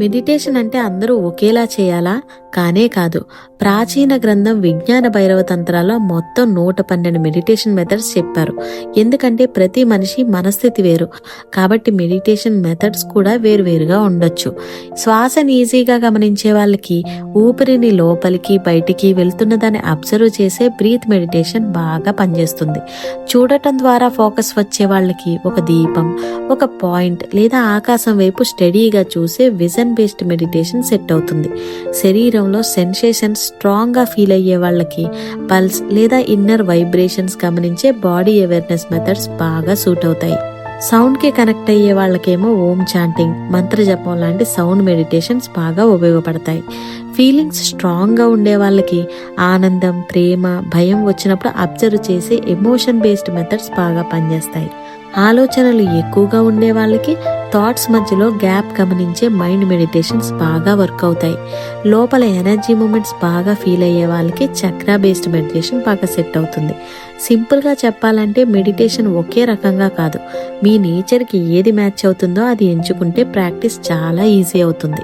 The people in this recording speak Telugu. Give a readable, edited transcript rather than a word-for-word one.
మెడిటేషన్ అంటే అందరూ ఒకేలా చేయాలా? కానే కాదు. ప్రాచీన గ్రంథం విజ్ఞాన భైరవ తంత్రాల్లో మొత్తం 112 మెడిటేషన్ మెథడ్స్ చెప్పారు. ఎందుకంటే ప్రతి మనిషి మనస్థితి వేరు, కాబట్టి మెడిటేషన్ మెథడ్స్ కూడా వేరువేరుగా ఉండొచ్చు. శ్వాసని ఈజీగా గమనించే వాళ్ళకి ఊపిరిని లోపలికి బయటికి వెళ్తున్నదాన్ని అబ్జర్వ్ చేసే బ్రీత్ మెడిటేషన్ బాగా పనిచేస్తుంది. చూడటం ద్వారా ఫోకస్ వచ్చే వాళ్ళకి ఒక దీపం, ఒక పాయింట్ లేదా ఆకాశం వైపు స్టడీగా చూసే విజన్ బేస్డ్ మెడిటేషన్ సెట్ అవుతుంది. శరీరంలో సెన్సేషన్స్ స్ట్రాంగ్ గా ఫీల్ అయ్యే వాళ్ళకి పల్స్ లేదా ఇన్నర్ వైబ్రేషన్స్ గమనించే బాడీ అవేర్నెస్ మెథడ్స్ బాగా సూట్ అవుతాయి. సౌండ్ కి కనెక్ట్ అయ్యే వాళ్ళకేమో ఓం చాంటింగ్, మంత్ర జపం లాంటి సౌండ్ మెడిటేషన్స్ బాగా ఉపయోగపడతాయి. ఫీలింగ్స్ స్ట్రాంగ్ గా ఉండే వాళ్ళకి ఆనందం, ప్రేమ, భయం వచ్చినప్పుడు అబ్జర్వ్ చేసే ఎమోషన్ బేస్డ్ మెథడ్స్ బాగా పనిచేస్తాయి. ఆలోచనలు ఎక్కువగా ఉండే వాళ్ళకి థాట్స్ మధ్యలో గ్యాప్ గమనించే మైండ్ మెడిటేషన్స్ బాగా వర్క్ అవుతాయి. లోపల ఎనర్జీ మూమెంట్స్ బాగా ఫీల్ అయ్యే వాళ్ళకి చక్రా బేస్డ్ మెడిటేషన్ బాగా సెట్ అవుతుంది. సింపుల్గా చెప్పాలంటే మెడిటేషన్ ఒకే రకంగా కాదు, మీ నేచర్కి ఏది మ్యాచ్ అవుతుందో అది ఎంచుకుంటే ప్రాక్టీస్ చాలా ఈజీ అవుతుంది.